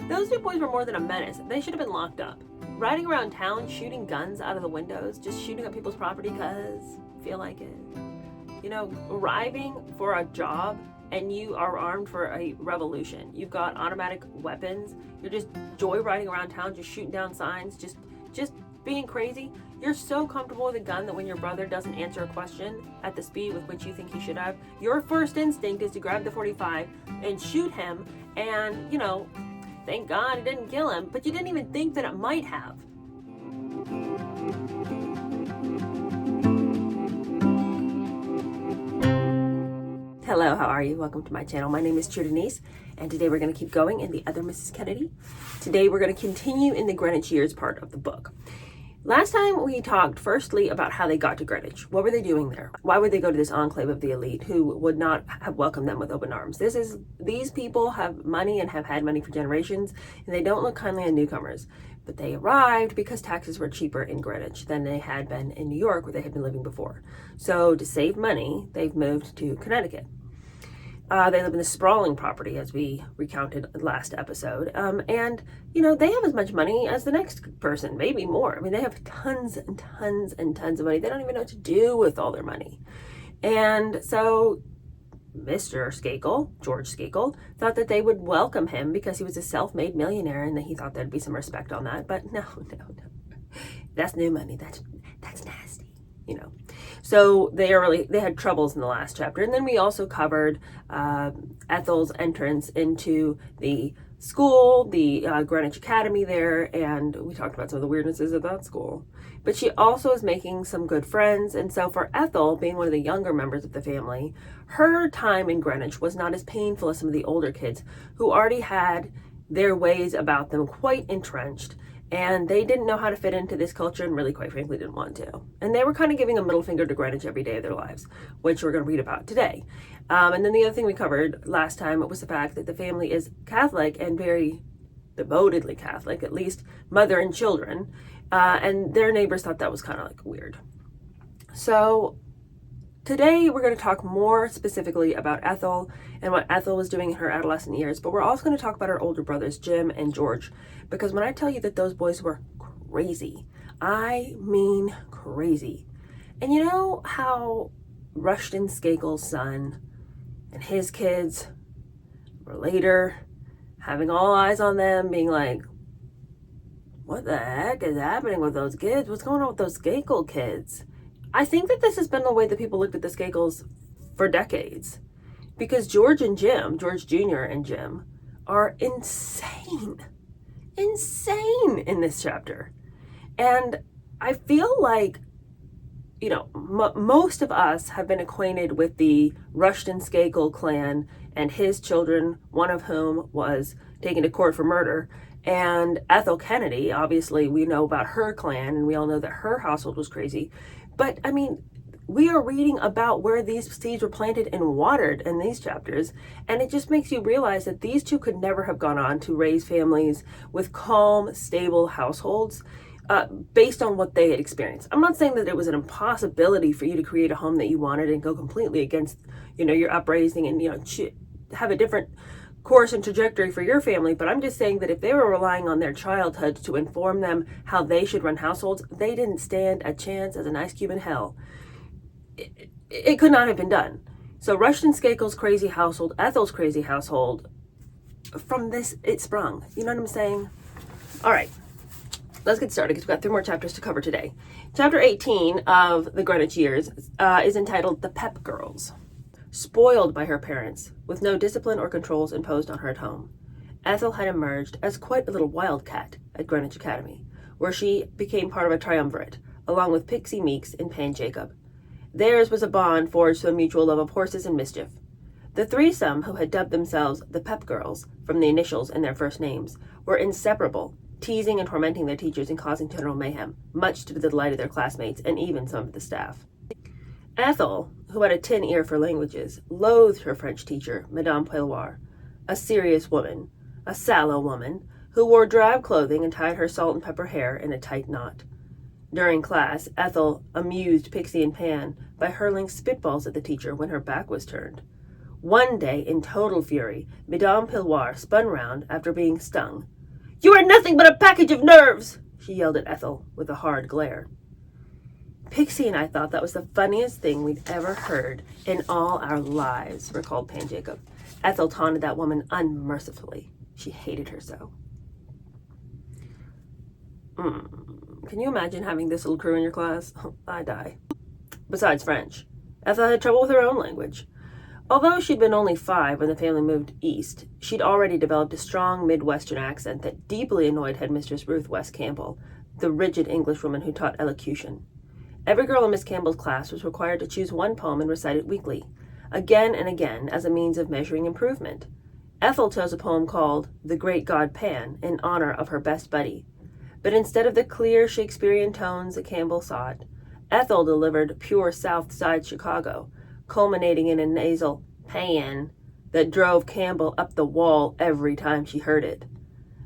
Those two boys were more than a menace. They should have been locked up. Riding around town, shooting guns out of the windows, just shooting up people's property because feel like it. You know, arriving for a job and you are armed for a revolution. You've got automatic weapons. You're just joyriding around town, just shooting down signs, just being crazy. You're so comfortable with a gun that when your brother doesn't answer a question at the speed with which you think he should have, your first instinct is to grab the .45 and shoot him. And, you know, thank God it didn't kill him, but you didn't even think that it might have. Hello, how are you? Welcome to my channel. My name is True Denise, and today we're going to keep going in The Other Mrs. Kennedy. Today we're going to continue in the Greenwich years part of the book. Last time we talked firstly about how they got to Greenwich. What were they doing there? Why would they go to this enclave of the elite who would not have welcomed them with open arms? These people have money and have had money for generations, and they don't look kindly on newcomers. But they arrived because taxes were cheaper in Greenwich than they had been in New York, where they had been living before. So to save money, they've moved to Connecticut. They live in a sprawling property, as we recounted last episode. And, you know, they have as much money as the next person, maybe more. I mean, they have tons and tons and tons of money. They don't even know what to do with all their money. And so Mr. Skakel, George Skakel, thought that they would welcome him because he was a self-made millionaire and that he thought there'd be some respect on that. But no. That's new money. That's nasty, you know. So they had troubles in the last chapter. And then we also covered Ethel's entrance into the school, the Greenwich Academy there, and we talked about some of the weirdnesses of that school. But she also is making some good friends, and so for Ethel, being one of the younger members of the family, her time in Greenwich was not as painful as some of the older kids who already had their ways about them quite entrenched. And they didn't know how to fit into this culture and really, quite frankly, didn't want to. And they were kind of giving a middle finger to Greenwich every day of their lives, which we're going to read about today. And then the other thing we covered last time was the fact that the family is Catholic and very devotedly Catholic, at least mother and children. And their neighbors thought that was kind of like weird. So today we're going to talk more specifically about Ethel and what Ethel was doing in her adolescent years, but we're also going to talk about her older brothers, Jim and George, because when I tell you that those boys were crazy, I mean crazy. And you know how Rushton Skakel's son and his kids were later having all eyes on them, being like, what the heck is happening with those kids? What's going on with those Skakel kids? I think that this has been the way that people looked at the Skakels for decades. Because George Jr. and Jim, are insane in this chapter. And I feel like, you know, most of us have been acquainted with the Rushton Skakel clan and his children, one of whom was taken to court for murder. And Ethel Kennedy, obviously, we know about her clan, and we all know that her household was crazy. But, I mean, we are reading about where these seeds were planted and watered in these chapters, and it just makes you realize that these two could never have gone on to raise families with calm, stable households based on what they had experienced. I'm not saying that it was an impossibility for you to create a home that you wanted and go completely against, you know, your upraising and, you know, have a different course and trajectory for your family, but I'm just saying that if they were relying on their childhood to inform them how they should run households, they didn't stand a chance as an ice cube in hell. It could not have been done. So Rushton Skakel's crazy household, Ethel's crazy household, from this it sprung. You know what I'm saying? All right, let's get started because we've got 3 more chapters to cover today. Chapter 18 of the Greenwich years is entitled The Pep Girls. Spoiled by her parents, with no discipline or controls imposed on her at home, Ethel had emerged as quite a little wildcat at Greenwich Academy, where she became part of a triumvirate, along with Pixie Meeks and Pan Jacob. Theirs was a bond forged through a mutual love of horses and mischief. The threesome, who had dubbed themselves the Pep Girls from the initials in their first names, were inseparable, teasing and tormenting their teachers and causing general mayhem, much to the delight of their classmates and even some of the staff. Ethel, who had a tin ear for languages, loathed her French teacher, Madame Pelloir, a serious woman, a sallow woman, who wore drab clothing and tied her salt and pepper hair in a tight knot. During class, Ethel amused Pixie and Pan by hurling spitballs at the teacher when her back was turned. One day, in total fury, Madame Pilloir spun round after being stung. "You are nothing but a package of nerves!" she yelled at Ethel with a hard glare. Pixie and I thought that was the funniest thing we'd ever heard in all our lives, recalled Pan Jacob. Ethel taunted that woman unmercifully. She hated her so. Can you imagine having this little crew in your class? I die. Besides French, Ethel had trouble with her own language. Although she'd been only 5 when the family moved east, she'd already developed a strong Midwestern accent that deeply annoyed headmistress Ruth West Campbell, the rigid Englishwoman who taught elocution. Every girl in Miss Campbell's class was required to choose one poem and recite it weekly, again and again as a means of measuring improvement. Ethel chose a poem called The Great God Pan in honor of her best buddy. But instead of the clear Shakespearean tones that Campbell sought, Ethel delivered pure South Side Chicago, culminating in a nasal pan that drove Campbell up the wall every time she heard it.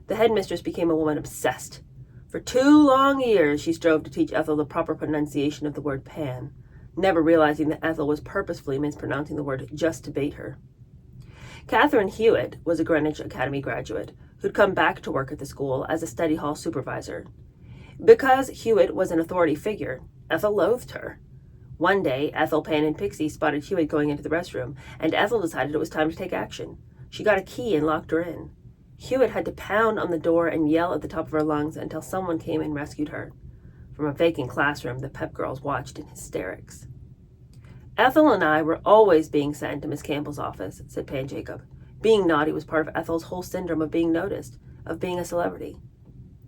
The headmistress became a woman obsessed. For 2 long years she strove to teach Ethel the proper pronunciation of the word pan, never realizing that Ethel was purposefully mispronouncing the word just to bait her. Catherine Hewitt was a Greenwich Academy graduate who'd come back to work at the school as a study hall supervisor. Because Hewitt was an authority figure, Ethel loathed her. One day, Ethel, Pan, and Pixie spotted Hewitt going into the restroom, and Ethel decided it was time to take action. She got a key and locked her in. Hewitt had to pound on the door and yell at the top of her lungs until someone came and rescued her. From a vacant classroom, the Pep Girls watched in hysterics. "Ethel and I were always being sent to Miss Campbell's office," said Pan Jacob. "Being naughty was part of Ethel's whole syndrome of being noticed, of being a celebrity."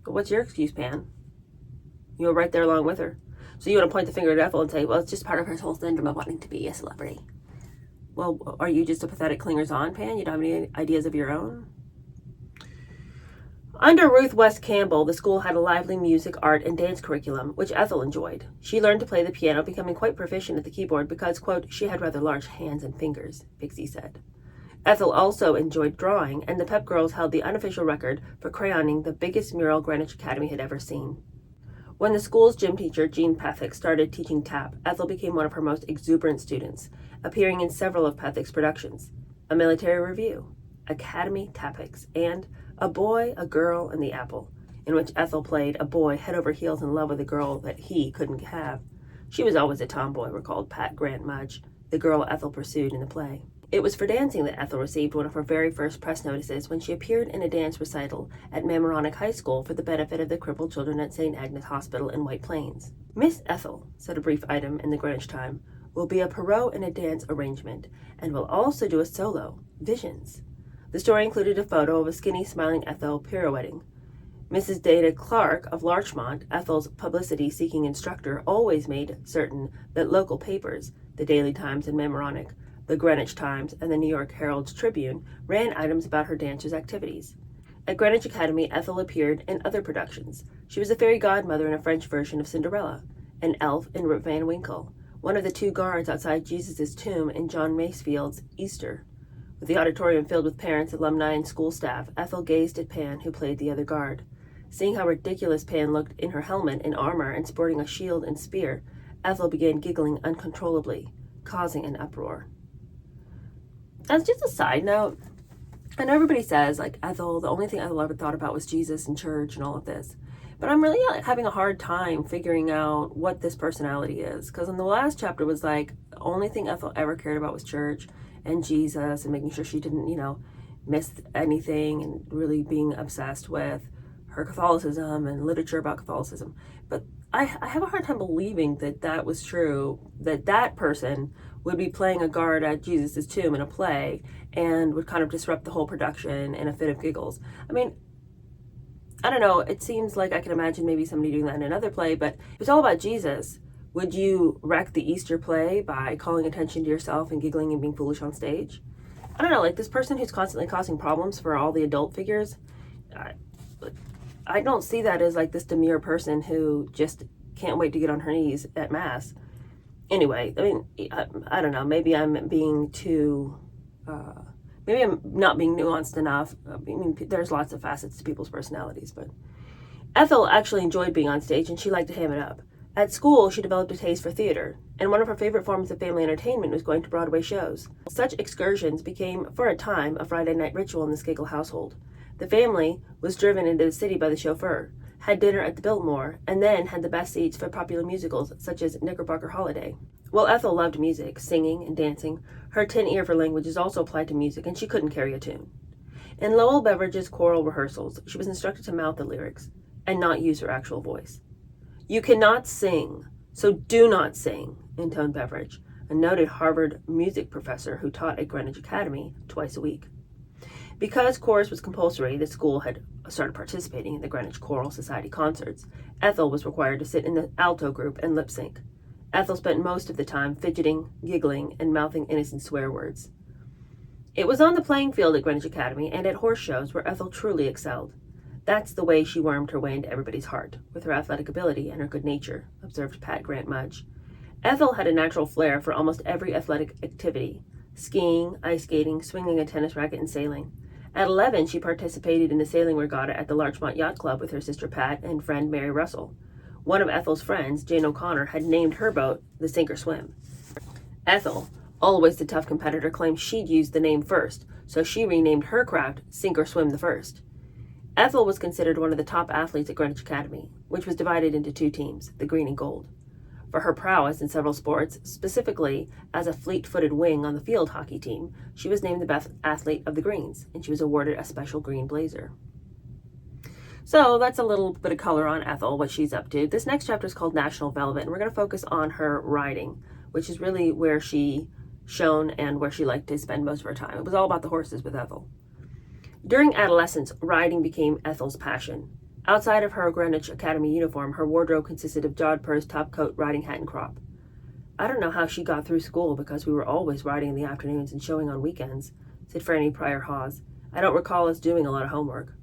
"But what's your excuse, Pan? You were right there along with her. So you want to point the finger at Ethel and say, well, it's just part of her whole syndrome of wanting to be a celebrity." Well, are you just a pathetic clingers-on, Pan? You don't have any ideas of your own? Under Ruth West Campbell, the school had a lively music, art, and dance curriculum, which Ethel enjoyed. She learned to play the piano, becoming quite proficient at the keyboard because, quote, she had rather large hands and fingers, Pixie said. Ethel also enjoyed drawing, and the Pep Girls held the unofficial record for crayoning the biggest mural Greenwich Academy had ever seen. When the school's gym teacher, Jean Pethick, started teaching tap, Ethel became one of her most exuberant students, appearing in several of Pethick's productions: A Military Review, Academy Tapics, and A Boy, a Girl, and the Apple, in which Ethel played a boy head over heels in love with a girl that he couldn't have. She was always a tomboy, recalled Pat Grant Mudge, the girl Ethel pursued in the play. It was for dancing that Ethel received one of her very first press notices when she appeared in a dance recital at Mamaroneck High School for the benefit of the crippled children at St. Agnes Hospital in White Plains. "Miss Ethel," said a brief item in the Greenwich Time, "will be a Perrault in a dance arrangement, and will also do a solo, Visions." The story included a photo of a skinny, smiling Ethel pirouetting. Mrs. Dana Clark of Larchmont, Ethel's publicity-seeking instructor, always made certain that local papers, the Daily Times and Mamaroneck, the Greenwich Times, and the New York Herald Tribune, ran items about her dancers' activities. At Greenwich Academy, Ethel appeared in other productions. She was a fairy godmother in a French version of Cinderella, an elf in Rip Van Winkle, one of the 2 guards outside Jesus' tomb in John Masefield's Easter. With the auditorium filled with parents, alumni, and school staff, Ethel gazed at Pan, who played the other guard. Seeing how ridiculous Pan looked in her helmet and armor and sporting a shield and spear, Ethel began giggling uncontrollably, causing an uproar. As just a side note, I know everybody says, like, Ethel, the only thing Ethel ever thought about was Jesus and church and all of this. But I'm really having a hard time figuring out what this personality is. Because in the last chapter was like, the only thing Ethel ever cared about was church and Jesus and making sure she didn't, miss anything, and really being obsessed with her Catholicism and literature about Catholicism. But I have a hard time believing that that was true, that that person would be playing a guard at Jesus' tomb in a play and would kind of disrupt the whole production in a fit of giggles. I mean, I don't know, it seems like I can imagine maybe somebody doing that in another play, but if it's all about Jesus, would you wreck the Easter play by calling attention to yourself and giggling and being foolish on stage? I don't know, like this person who's constantly causing problems for all the adult figures, I don't see that as like this demure person who just can't wait to get on her knees at Mass. Anyway, I mean, I don't know, maybe I'm being too, maybe I'm not being nuanced enough. I mean, there's lots of facets to people's personalities, but Ethel actually enjoyed being on stage and she liked to ham it up. At school, she developed a taste for theater, and one of her favorite forms of family entertainment was going to Broadway shows. Such excursions became, for a time, a Friday night ritual in the Skakel household. The family was driven into the city by the chauffeur, had dinner at the Biltmore, and then had the best seats for popular musicals such as Knickerbocker Holiday. While Ethel loved music, singing, and dancing, her tin ear for languages also applied to music, and she couldn't carry a tune. In Lowell Beveridge's choral rehearsals, she was instructed to mouth the lyrics and not use her actual voice. "You cannot sing, so do not sing," intoned Beveridge, a noted Harvard music professor who taught at Greenwich Academy twice a week. Because chorus was compulsory, the school had started participating in the Greenwich Choral Society concerts. Ethel was required to sit in the alto group and lip sync. Ethel spent most of the time fidgeting, giggling, and mouthing innocent swear words. It was on the playing field at Greenwich Academy and at horse shows where Ethel truly excelled. "That's the way she wormed her way into everybody's heart, with her athletic ability and her good nature," observed Pat Grant Mudge. Ethel had a natural flair for almost every athletic activity: skiing, ice skating, swinging a tennis racket, and sailing. At 11, she participated in the sailing regatta at the Larchmont Yacht Club with her sister Pat and friend Mary Russell. One of Ethel's friends, Jane O'Connor, had named her boat the Sink or Swim. Ethel, always the tough competitor, claimed she'd used the name first, so she renamed her craft Sink or Swim the First. Ethel was considered one of the top athletes at Greenwich Academy, which was divided into two teams, the green and gold. For her prowess in several sports, specifically as a fleet-footed wing on the field hockey team, she was named the best athlete of the greens, and she was awarded a special green blazer. So that's a little bit of color on Ethel, what she's up to. This next chapter is called National Velvet, and we're going to focus on her riding, which is really where she shone and where she liked to spend most of her time. It was all about the horses with Ethel. During adolescence, riding became Ethel's passion. Outside of her Greenwich Academy uniform, her wardrobe consisted of jodhpurs, top coat, riding hat, and crop. "I don't know how she got through school because we were always riding in the afternoons and showing on weekends," said Franny Pryor Hawes. "I don't recall us doing a lot of homework."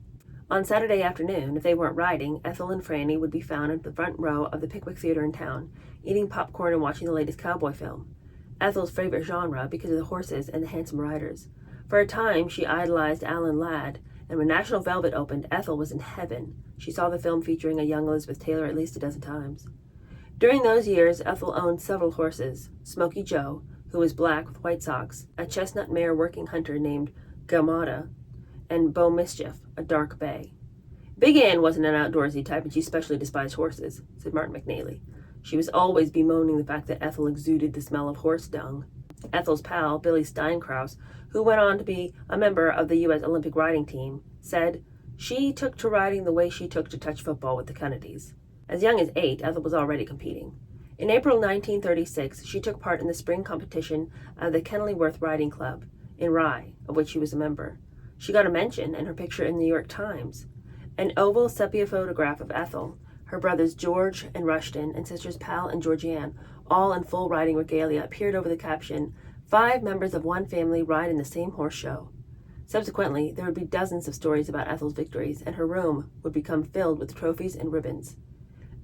On Saturday afternoon, if they weren't riding, Ethel and Franny would be found in the front row of the Pickwick Theater in town, eating popcorn and watching the latest cowboy film. Ethel's favorite genre because of the horses and the handsome riders. For a time, she idolized Alan Ladd, and when National Velvet opened, Ethel was in heaven. She saw the film featuring a young Elizabeth Taylor at least a dozen times. During those years, Ethel owned several horses: Smoky Joe, who was black with white socks, a chestnut mare working hunter named Gamada, and Beau Mischief, a dark bay. "Big Ann wasn't an outdoorsy type, and she especially despised horses," said Martin McNally. "She was always bemoaning the fact that Ethel exuded the smell of horse dung." Ethel's pal, Billy Steinkraus, who went on to be a member of the U.S. Olympic riding team, said, "She took to riding the way she took to touch football with the Kennedys." As young as 8, Ethel was already competing. In April 1936, she took part in the spring competition of the Kenilworth Riding Club in Rye, of which she was a member. She got a mention and her picture in the New York Times. An oval sepia photograph of Ethel, her brothers George and Rushton, and sisters Pal and Georgianne, all in full riding regalia, appeared over the caption, "5 members of one family ride in the same horse show." Subsequently, there would be dozens of stories about Ethel's victories, and her room would become filled with trophies and ribbons.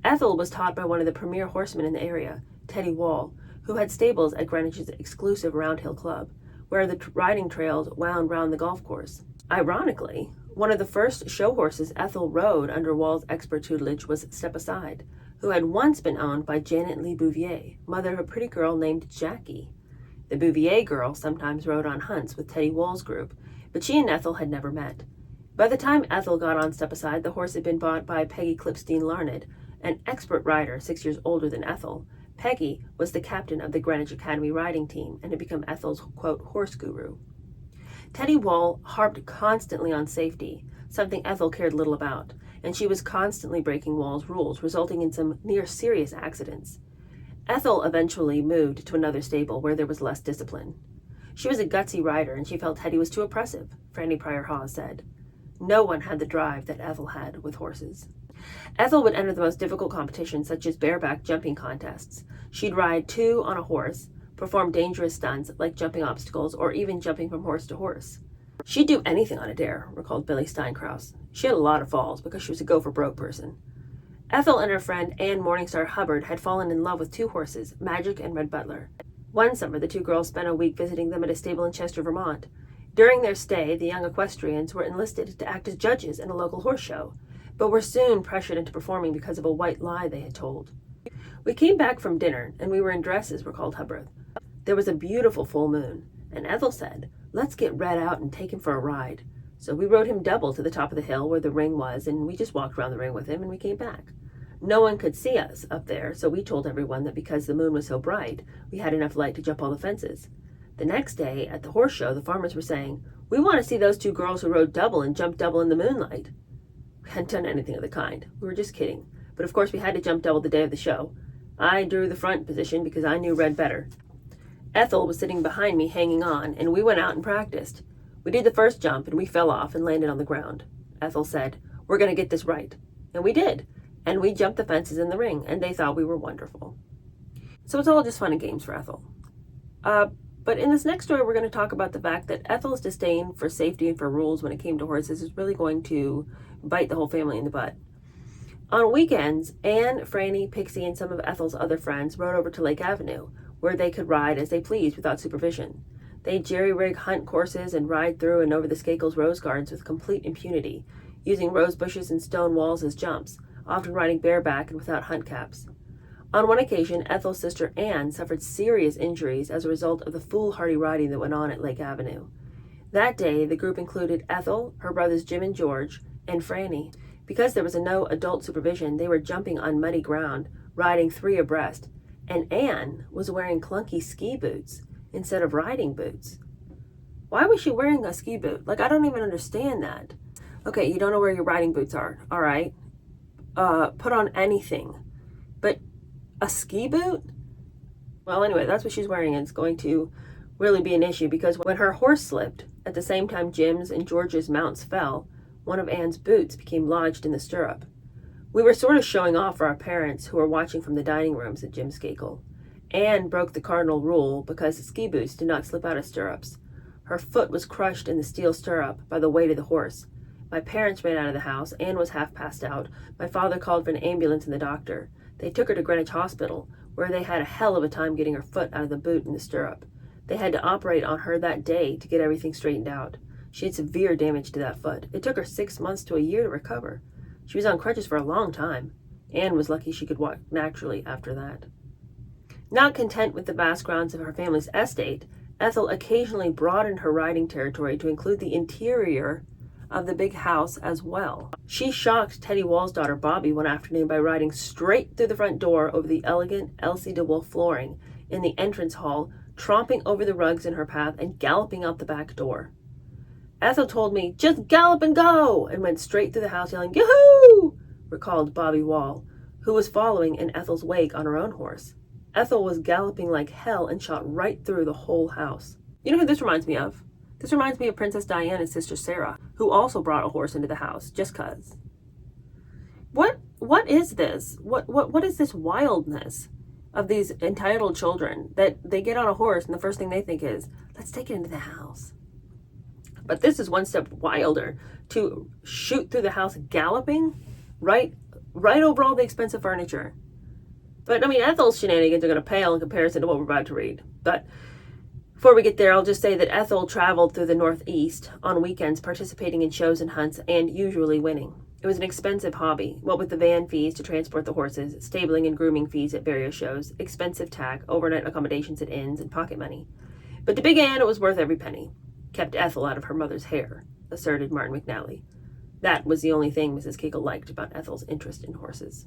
Ethel was taught by one of the premier horsemen in the area, Teddy Wall, who had stables at Greenwich's exclusive Round Hill Club, where the riding trails wound round the golf course. Ironically, one of the first show horses Ethel rode under Wall's expert tutelage was Step Aside, who had once been owned by Janet Lee Bouvier, mother of a pretty girl named Jackie. The Bouvier girl sometimes rode on hunts with Teddy Wall's group, but she and Ethel had never met. By the time Ethel got on Step Aside, the horse had been bought by Peggy Clipstein Larned, an expert rider 6 years older than Ethel. Peggy was the captain of the Greenwich Academy riding team and had become Ethel's, quote, horse guru. Teddy Wall harped constantly on safety, something Ethel cared little about, and she was constantly breaking Wall's rules, resulting in some near-serious accidents. Ethel eventually moved to another stable where there was less discipline. She was a gutsy rider, and she felt Teddy was too oppressive, Franny Pryor Hawes said. No one had the drive that Ethel had with horses. Ethel would enter the most difficult competitions, such as bareback jumping contests. She'd ride 2 on a horse, perform dangerous stunts like jumping obstacles or even jumping from horse to horse. "She'd do anything on a dare," recalled Billy Steinkraus. "She had a lot of falls because she was a go-for-broke person." Ethel and her friend Anne Morningstar Hubbard had fallen in love with 2 horses, Magic and Red Butler. One summer, the 2 girls spent a week visiting them at a stable in Chester, Vermont. During their stay, the young equestrians were enlisted to act as judges in a local horse show, but were soon pressured into performing because of a white lie they had told. We came back from dinner, and we were in dresses, recalled Hubbard. There was a beautiful full moon, and Ethel said, "Let's get Red out and take him for a ride." So we rode him double to the top of the hill where the ring was, and we just walked around the ring with him, and we came back. No one could see us up there, so we told everyone that because the moon was so bright, we had enough light to jump all the fences. The next day, at the horse show, the farmers were saying, "We want to see those two girls who rode double and jumped double in the moonlight." We hadn't done anything of the kind. We were just kidding. But of course we had to jump double the day of the show. I drew the front position because I knew Red better. Ethel was sitting behind me hanging on, and we went out and practiced. We did the first jump, and we fell off and landed on the ground. Ethel said, "We're going to get this right." And we did. And we jumped the fences in the ring, and they thought we were wonderful. So it's all just fun and games for Ethel. But in this next story, we're going to talk about the fact that Ethel's disdain for safety and for rules when it came to horses is really going to bite the whole family in the butt. On weekends, Anne, Franny, Pixie, and some of Ethel's other friends rode over to Lake Avenue, where they could ride as they pleased without supervision. They'd jerry-rig hunt courses and ride through and over the Skakel's rose gardens with complete impunity, using rose bushes and stone walls as jumps, often riding bareback and without hunt caps. On one occasion, Ethel's sister Anne suffered serious injuries as a result of the foolhardy riding that went on at Lake Avenue. That day, the group included Ethel, her brothers Jim and George, and Franny. Because there was no adult supervision, they were jumping on muddy ground, riding 3 abreast, and Anne was wearing clunky ski boots instead of riding boots. Why was she wearing a ski boot? I don't even understand that. Okay, you don't know where your riding boots are, all right? Put on anything. But a ski boot? Well, anyway, that's what she's wearing, and it's going to really be an issue because when her horse slipped, at the same time Jim's and George's mounts fell, one of Anne's boots became lodged in the stirrup. We were sort of showing off for our parents who were watching from the dining rooms at Jim Skakel. Anne broke the cardinal rule because ski boots did not slip out of stirrups. Her foot was crushed in the steel stirrup by the weight of the horse. My parents ran out of the house. Anne was half passed out. My father called for an ambulance and the doctor. They took her to Greenwich Hospital, where they had a hell of a time getting her foot out of the boot in the stirrup. They had to operate on her that day to get everything straightened out. She had severe damage to that foot. It took her 6 months to a year to recover. She was on crutches for a long time. Anne was lucky she could walk naturally after that. Not content with the vast grounds of her family's estate, Ethel occasionally broadened her riding territory to include the interior of the big house as well. She shocked Teddy Wall's daughter Bobby one afternoon by riding straight through the front door over the elegant Elsie DeWolf flooring in the entrance hall, tromping over the rugs in her path and galloping out the back door. Ethel told me, "Just gallop and go," and went straight through the house yelling, "Yoo-hoo!" recalled Bobby Wall, who was following in Ethel's wake on her own horse. Ethel was galloping like hell and shot right through the whole house. You know who this reminds me of? This reminds me of Princess Diana's sister Sarah, who also brought a horse into the house, just 'cause. What is this? What is this wildness of these entitled children that they get on a horse and the first thing they think is, let's take it into the house? But this is one step wilder, to shoot through the house galloping right over all the expensive furniture. But I mean, Ethel's shenanigans are going to pale in comparison to what we're about to read. But before we get there, I'll just say that Ethel traveled through the Northeast on weekends, participating in shows and hunts, and usually winning. It was an expensive hobby, what with the van fees to transport the horses, stabling and grooming fees at various shows, expensive tack, overnight accommodations at inns, and pocket money. But to Big Ann, it was worth every penny. Kept Ethel out of her mother's hair, asserted Martin McNally. That was the only thing Mrs. Skakel liked about Ethel's interest in horses.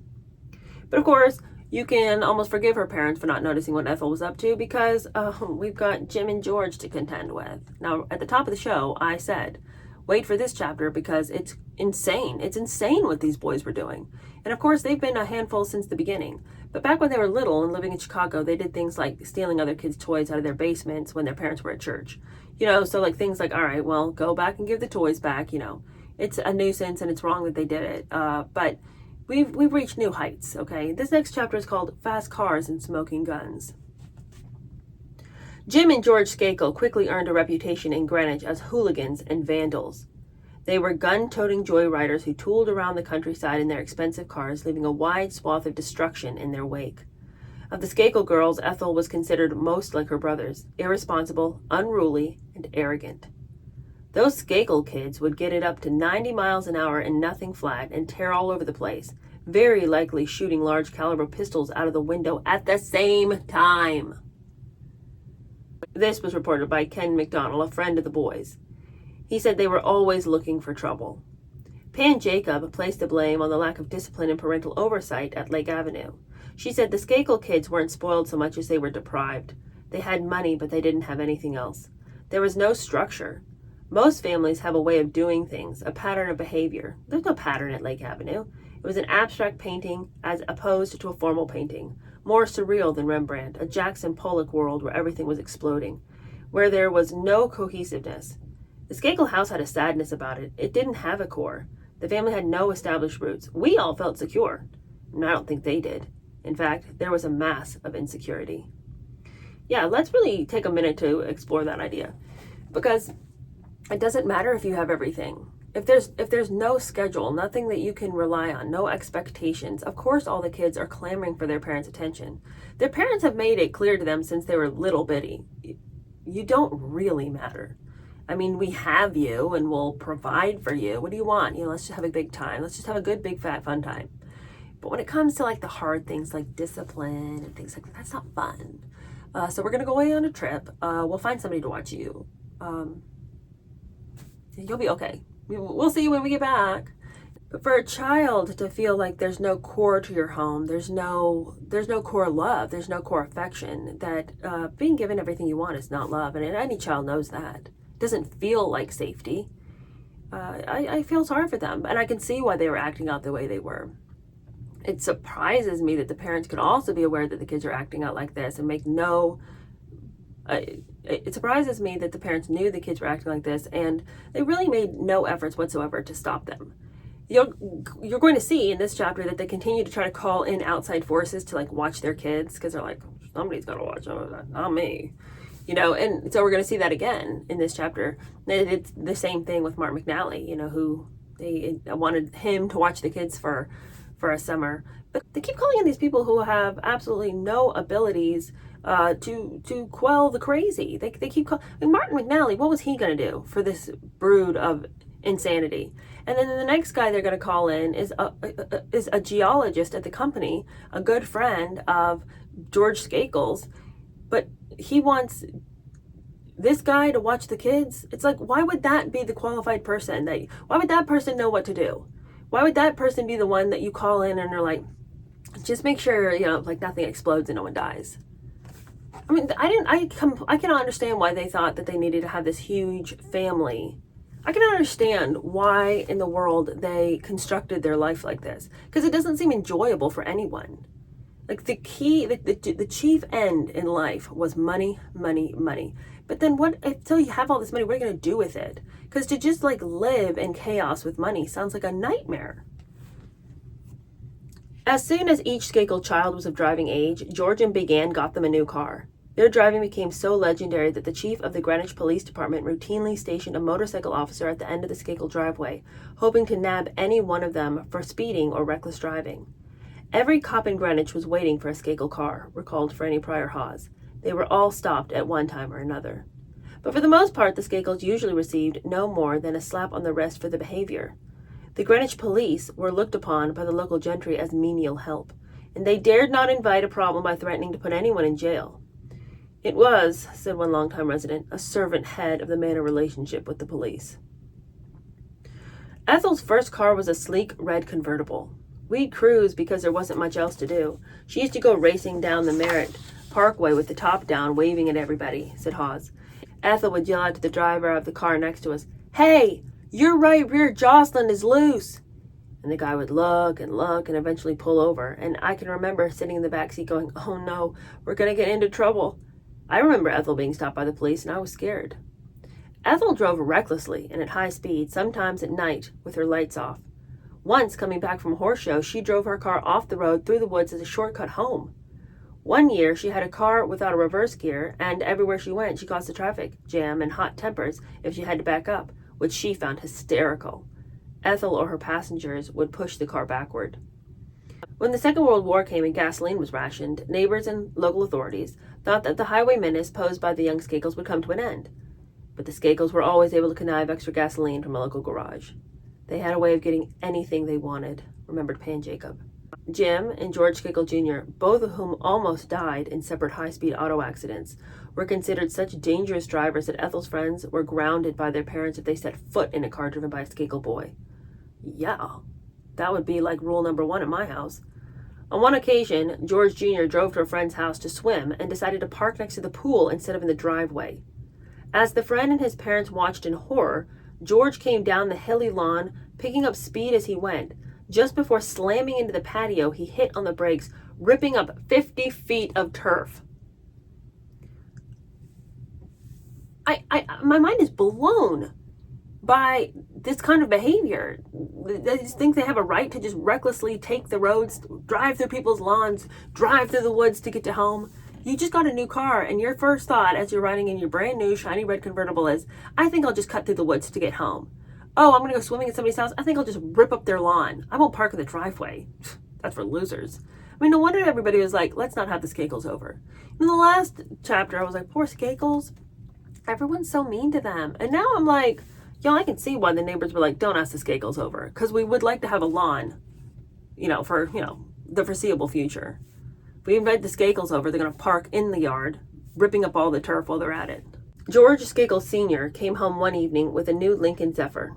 But of course, you can almost forgive her parents for not noticing what Ethel was up to because we've got Jim and George to contend with. Now, at the top of the show, I said, wait for this chapter because it's insane. It's insane what these boys were doing. And of course, they've been a handful since the beginning. But back when they were little and living in Chicago, they did things like stealing other kids' toys out of their basements when their parents were at church. So things like, all right, well, go back and give the toys back. It's a nuisance and it's wrong that they did it. But we've reached new heights, okay? This next chapter is called Fast Cars and Smoking Guns. Jim and George Skakel quickly earned a reputation in Greenwich as hooligans and vandals. They were gun-toting joyriders who tooled around the countryside in their expensive cars, leaving a wide swath of destruction in their wake. Of the Skakel girls, Ethel was considered most like her brothers, irresponsible, unruly, and arrogant. Those Skakel kids would get it up to 90 miles an hour and nothing flat and tear all over the place, very likely shooting large caliber pistols out of the window at the same time. This was reported by Ken McDonald, a friend of the boys. He said they were always looking for trouble. Pan Jacob placed the blame on the lack of discipline and parental oversight at Lake Avenue. She said the Skakel kids weren't spoiled so much as they were deprived. They had money, but they didn't have anything else. There was no structure. Most families have a way of doing things, a pattern of behavior. There's no pattern at Lake Avenue. It was an abstract painting as opposed to a formal painting, more surreal than Rembrandt, a Jackson Pollock world where everything was exploding, where there was no cohesiveness. The Skakel house had a sadness about it. It didn't have a core. The family had no established roots. We all felt secure, and I don't think they did. In fact, there was a mass of insecurity. Yeah, let's really take a minute to explore that idea, because it doesn't matter if you have everything. If there's no schedule, nothing that you can rely on, no expectations, of course all the kids are clamoring for their parents' attention. Their parents have made it clear to them since they were little bitty, you don't really matter. I mean, we have you and we'll provide for you. What do you want? Let's just have a big time. Let's just have a good, big, fat, fun time. But when it comes to like the hard things like discipline and things like that, that's not fun. So we're going to go away on a trip. We'll find somebody to watch you. You'll be okay. We'll see you when we get back. But for a child to feel like there's no core to your home, there's no core love, there's no core affection, that being given everything you want is not love. And any child knows that. It doesn't feel like safety. I feel sorry for them. And I can see why they were acting out the way they were. It surprises me that the parents could also be aware that the kids are acting out like this and make no... It surprises me that the parents knew the kids were acting like this and they really made no efforts whatsoever to stop them. You're going to see in this chapter that they continue to try to call in outside forces to like watch their kids, because they're like, somebody's got to watch them, not me. And so we're going to see that again in this chapter. It's the same thing with Martin McNally, who they wanted him to watch the kids for a summer. But they keep calling in these people who have absolutely no abilities to quell the crazy. They keep calling. Martin McNally, what was he going to do for this brood of insanity? And then the next guy they're going to call in is a geologist at the company, a good friend of George Skakel's, but he wants this guy to watch the kids. It's like, why would that be the qualified person? Why would that person know what to do? Why would that person be the one that you call in and they're like, just make sure, like nothing explodes and no one dies? I mean, I cannot understand why they thought that they needed to have this huge family. I cannot understand why in the world they constructed their life like this, because it doesn't seem enjoyable for anyone. Like the chief end in life was money, money, money. But then until you have all this money, what are you going to do with it? Because to just like live in chaos with money sounds like a nightmare. As soon as each Skakel child was of driving age, George and Big Ann got them a new car. Their driving became so legendary that the chief of the Greenwich Police Department routinely stationed a motorcycle officer at the end of the Skakel driveway, hoping to nab any one of them for speeding or reckless driving. Every cop in Greenwich was waiting for a Skakel car, recalled Franny Pryor Hawes. They were all stopped at one time or another. But for the most part, the Skakels usually received no more than a slap on the wrist for the behavior. The Greenwich police were looked upon by the local gentry as menial help, and they dared not invite a problem by threatening to put anyone in jail. It was, said one longtime resident, a servant head of the manor relationship with the police. Ethel's first car was a sleek red convertible. We'd cruise because there wasn't much else to do. She used to go racing down the Merritt Parkway with the top down, waving at everybody, said Hawes. Ethel would yell out to the driver of the car next to us, "Hey, your right rear Jocelyn is loose." And the guy would look and eventually pull over. And I can remember sitting in the back seat going, "Oh no, we're going to get into trouble." I remember Ethel being stopped by the police and I was scared. Ethel drove recklessly and at high speed, sometimes at night with her lights off. Once, coming back from a horse show, she drove her car off the road through the woods as a shortcut home. One year, she had a car without a reverse gear, and everywhere she went, she caused a traffic jam and hot tempers if she had to back up, which she found hysterical. Ethel or her passengers would push the car backward. When the Second World War came and gasoline was rationed, neighbors and local authorities thought that the highway menace posed by the young Skakels would come to an end. But the Skakels were always able to connive extra gasoline from a local garage. They had a way of getting anything they wanted, remembered Pan Jacob. Jim and George Skakel Jr., both of whom almost died in separate high-speed auto accidents, were considered such dangerous drivers that Ethel's friends were grounded by their parents if they set foot in a car driven by a Skakel boy. Yeah, that would be like rule number 1 at my house. On one occasion, George Jr. drove to a friend's house to swim and decided to park next to the pool instead of in the driveway. As the friend and his parents watched in horror, George came down the hilly lawn, picking up speed as he went. Just before slamming into the patio, he hit on the brakes, ripping up 50 feet of turf. My mind is blown by this kind of behavior. They just think they have a right to just recklessly take the roads, drive through people's lawns, drive through the woods to get to home. You just got a new car, and your first thought as you're riding in your brand new shiny red convertible is, I think I'll just cut through the woods to get home. Oh, I'm going to go swimming at somebody's house. I think I'll just rip up their lawn. I won't park in the driveway. That's for losers. I mean, no wonder everybody was like, let's not have the Skakels over. In the last chapter, I was like, poor Skakels. Everyone's so mean to them. And now I'm like, I can see why the neighbors were like, don't ask the Skakels over. Because we would like to have a lawn, for, the foreseeable future. If we invite the Skakels over, they're going to park in the yard, ripping up all the turf while they're at it. George Skakel Sr. came home one evening with a new Lincoln Zephyr.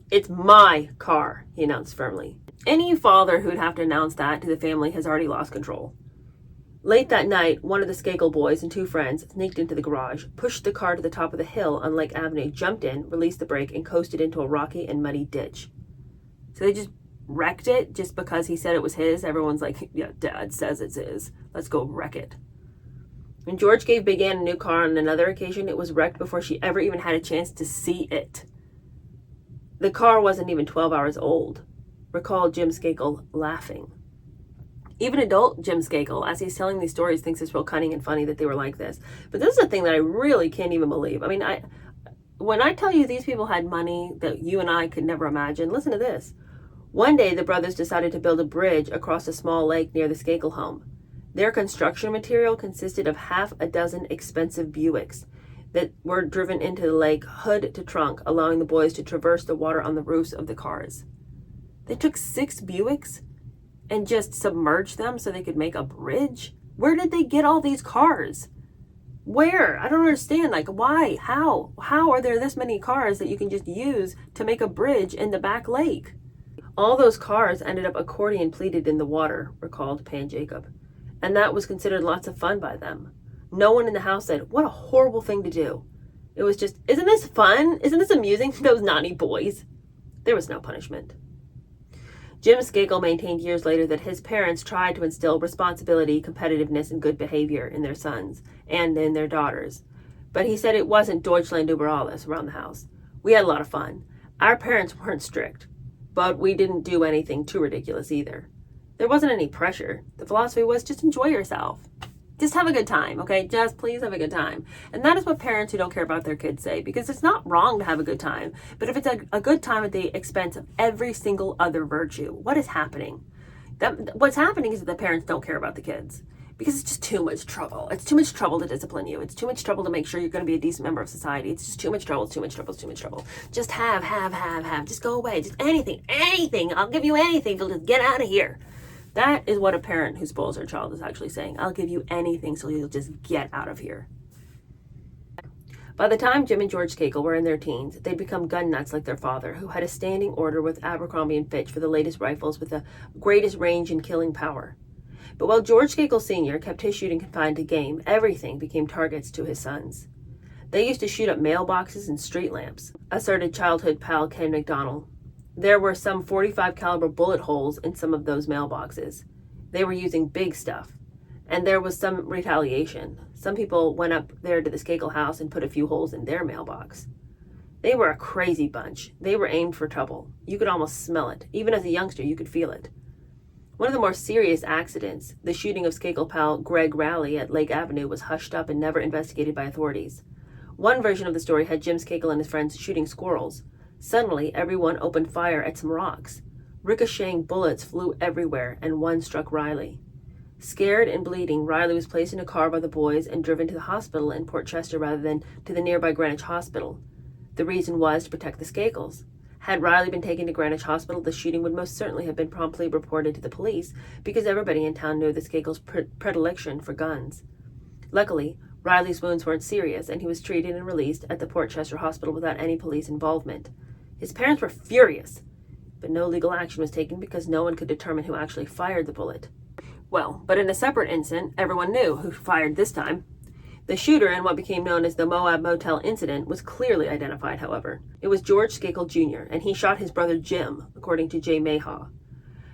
It's my car, he announced firmly. Any father who'd have to announce that to the family has already lost control. Late that night, one of the Skakel boys and 2 friends sneaked into the garage, pushed the car to the top of the hill on Lake Avenue, jumped in, released the brake, and coasted into a rocky and muddy ditch. So they just wrecked it just because he said it was his. Everyone's like, yeah, Dad says it's his. Let's go wreck it. When George gave Big Ann a new car on another occasion, it was wrecked before she ever even had a chance to see it. The car wasn't even 12 hours old, recalled Jim Skakel, laughing. Even adult Jim Skakel, as he's telling these stories, thinks it's real cunning and funny that they were like this. But this is a thing that I really can't even believe. I mean, when I tell you these people had money that you and I could never imagine, listen to this. One day, the brothers decided to build a bridge across a small lake near the Skakel home. Their construction material consisted of half a dozen expensive Buicks that were driven into the lake hood to trunk, allowing the boys to traverse the water on the roofs of the cars. They took 6 Buicks and just submerged them so they could make a bridge? Where did they get all these cars? Where? I don't understand. Like, why? How? How are there this many cars that you can just use to make a bridge in the back lake? All those cars ended up accordion pleated in the water, recalled Pan Jacob. And that was considered lots of fun by them. No one in the house said, what a horrible thing to do. It was just, isn't this fun? Isn't this amusing? Those naughty boys. There was no punishment. Jim Skakel maintained years later that his parents tried to instill responsibility, competitiveness, and good behavior in their sons and in their daughters. But he said it wasn't Deutschland über alles around the house. We had a lot of fun. Our parents weren't strict, but we didn't do anything too ridiculous either. There wasn't any pressure. The philosophy was just enjoy yourself. Just have a good time, okay? Just please have a good time. And that is what parents who don't care about their kids say, because it's not wrong to have a good time. But if it's a good time at the expense of every single other virtue, what is happening? What's happening is that the parents don't care about the kids, because it's just too much trouble. It's too much trouble to discipline you. It's too much trouble to make sure you're going to be a decent member of society. It's just too much trouble, it's too much trouble, it's too much trouble. Just have. Just go away. Just anything. I'll give you anything if you'll just get out of here. That is what a parent who spoils their child is actually saying. I'll give you anything so you'll just get out of here. By the time Jim and George Skakel were in their teens, they'd become gun nuts like their father, who had a standing order with Abercrombie & Fitch for the latest rifles with the greatest range and killing power. But while George Skakel Sr. kept his shooting confined to game, everything became targets to his sons. They used to shoot up mailboxes and street lamps, asserted childhood pal Ken McDonald. There were some .45 caliber bullet holes in some of those mailboxes. They were using big stuff. And there was some retaliation. Some people went up there to the Skakel house and put a few holes in their mailbox. They were a crazy bunch. They were aimed for trouble. You could almost smell it. Even as a youngster, you could feel it. One of the more serious accidents, the shooting of Skakel pal Greg Rowley at Lake Avenue, was hushed up and never investigated by authorities. One version of the story had Jim Skakel and his friends shooting squirrels. Suddenly, everyone opened fire at some rocks. Ricocheting bullets flew everywhere, and one struck Riley. Scared and bleeding, Riley was placed in a car by the boys and driven to the hospital in Port Chester rather than to the nearby Greenwich hospital. The reason was to protect the Skakels. Had Riley been taken to Greenwich Hospital, the shooting would most certainly have been promptly reported to the police because everybody in town knew the Skakels' predilection for guns. Luckily, Riley's wounds weren't serious, and he was treated and released at the Port Chester Hospital without any police involvement. His parents were furious, but no legal action was taken because no one could determine who actually fired the bullet. Well, but in a separate incident, everyone knew who fired this time. The shooter in what became known as the Moab motel incident was clearly identified, however. It was George Skakel Jr., and he shot his brother Jim, according to J. Mayhaw.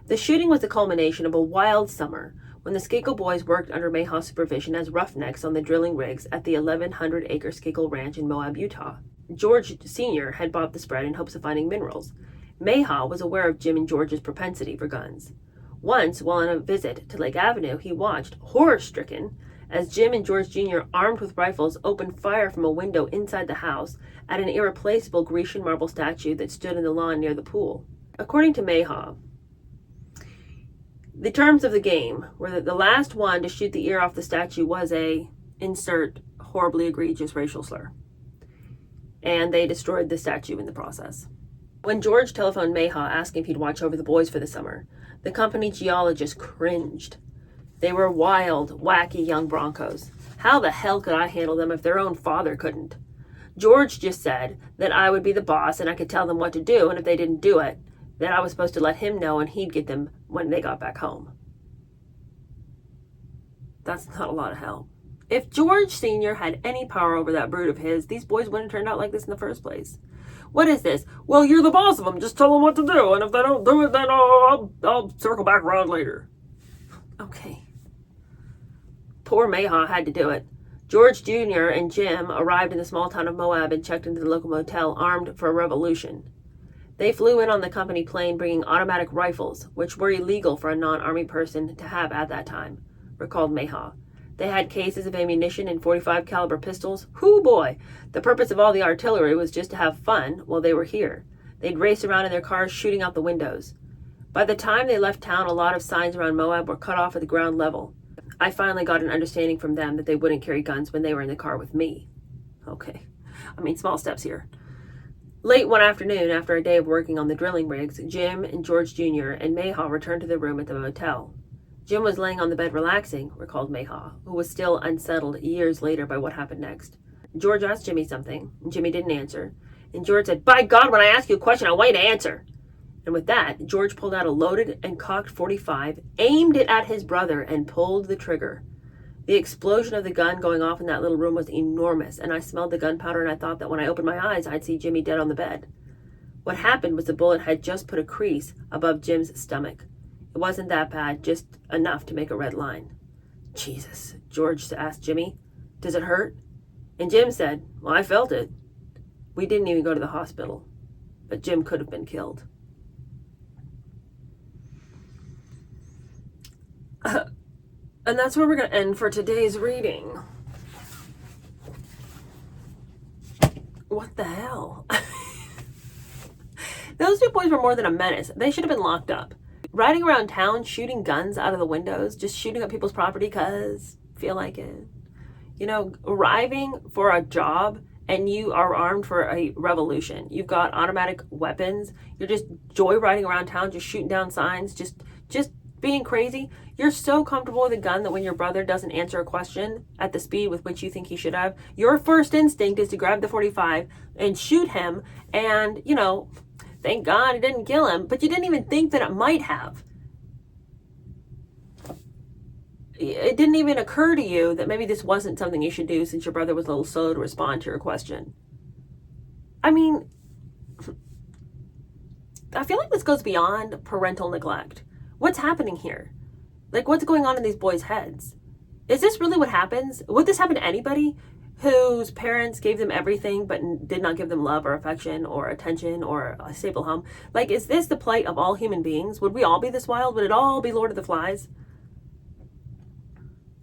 The shooting was the culmination of a wild summer when the Skakel boys worked under Mayhaw's supervision as roughnecks on the drilling rigs at the 1,100-acre Skakel Ranch in Moab, Utah. George Sr. had bought the spread in hopes of finding minerals. Mayhaw was aware of Jim and George's propensity for guns. Once, while on a visit to Lake Avenue, he watched, horror-stricken, as Jim and George Jr., armed with rifles, opened fire from a window inside the house at an irreplaceable Grecian marble statue that stood in the lawn near the pool. According to Mayhaw, the terms of the game were that the last one to shoot the ear off the statue was a, insert horribly egregious racial slur. And they destroyed the statue in the process. When George telephoned Mayhaw asking if he'd watch over the boys for the summer, the company geologist cringed. They were wild, wacky young broncos. How the hell could I handle them if their own father couldn't? George just said that I would be the boss and I could tell them what to do, and if they didn't do it, then I was supposed to let him know and he'd get them when they got back home. That's not a lot of help. If George Sr. had any power over that brood of his, these boys wouldn't have turned out like this in the first place. What is this? Well, you're the boss of them. Just tell them what to do, and if they don't do it, then I'll circle back around later. Okay. Poor Mayhaw had to do it. George Jr. and Jim arrived in the small town of Moab and checked into the local motel armed for a revolution. They flew in on the company plane bringing automatic rifles, which were illegal for a non-army person to have at that time, recalled Mayhaw. They had cases of ammunition and .45 caliber pistols. Hoo boy! The purpose of all the artillery was just to have fun while they were here. They'd race around in their cars shooting out the windows. By the time they left town, a lot of signs around Moab were cut off at the ground level. I finally got an understanding from them that they wouldn't carry guns when they were in the car with me. Okay. Small steps here. Late one afternoon, after a day of working on the drilling rigs, Jim and George Jr. and Mayhaw returned to their room at the motel. Jim was laying on the bed relaxing, recalled Mayhaw, who was still unsettled years later by what happened next. George asked Jimmy something, and Jimmy didn't answer. And George said, "By God, when I ask you a question, I want you to answer." And with that, George pulled out a loaded and cocked .45, aimed it at his brother, and pulled the trigger. The explosion of the gun going off in that little room was enormous, and I smelled the gunpowder, and I thought that when I opened my eyes, I'd see Jimmy dead on the bed. What happened was the bullet had just put a crease above Jim's stomach. It wasn't that bad, just enough to make a red line. Jesus, George asked Jimmy, "Does it hurt?" And Jim said, "Well, I felt it." We didn't even go to the hospital, but Jim could have been killed. And that's where we're going to end for today's reading. What the hell? Those two boys were more than a menace. They should have been locked up. Riding around town, shooting guns out of the windows, just shooting up people's property because feel like it. Arriving for a job and you are armed for a revolution. You've got automatic weapons. You're just joyriding around town, just shooting down signs, just being crazy. You're so comfortable with a gun that when your brother doesn't answer a question at the speed with which you think he should have, your first instinct is to grab the .45 and shoot him. And, thank God it didn't kill him, but you didn't even think that it might have. It didn't even occur to you that maybe this wasn't something you should do since your brother was a little slow to respond to your question. I feel like this goes beyond parental neglect. What's happening here? What's going on in these boys' heads? Is this really what happens? Would this happen to anybody whose parents gave them everything but did not give them love or affection or attention or a stable home? Is this the plight of all human beings? Would we all be this wild? Would it all be Lord of the Flies?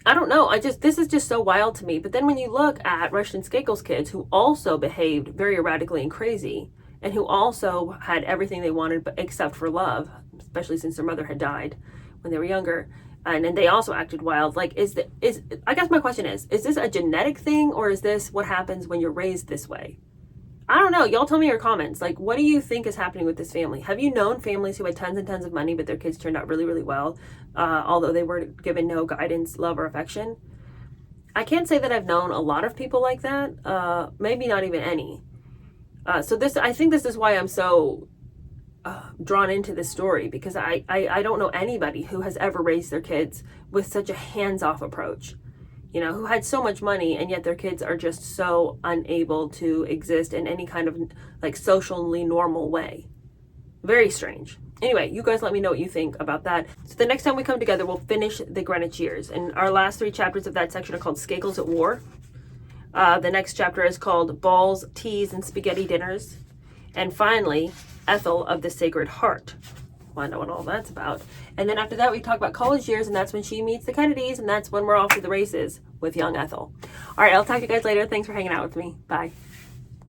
I don't know. This is just so wild to me. But then when you look at Rushton Skakel's kids, who also behaved very erratically and crazy, and who also had everything they wanted except for love, especially since their mother had died when they were younger, and then they also acted wild. Like, I guess my question is this a genetic thing, or is this what happens when you're raised this way? I don't know. Y'all tell me in your comments. Like, what do you think is happening with this family? Have you known families who had tons and tons of money, but their kids turned out really, really well, although they were given no guidance, love, or affection? I can't say that I've known a lot of people like that. Maybe not even any. So I think this is why I'm so drawn into this story, because I don't know anybody who has ever raised their kids with such a hands-off approach. You know, who had so much money and yet their kids are just so unable to exist in any kind of like socially normal way. Very strange. Anyway, you guys let me know what you think about that. So the next time we come together, we'll finish the Greenwich years. And our last 3 chapters of that section are called Skakels at War. The next chapter is called Balls, Teas, and Spaghetti Dinners. And finally, Ethel of the Sacred Heart. Find out what all that's about. And then after that, we talk about college years, and that's when she meets the Kennedys, and that's when we're off to the races with young Ethel. All right, I'll talk to you guys later. Thanks for hanging out with me. Bye.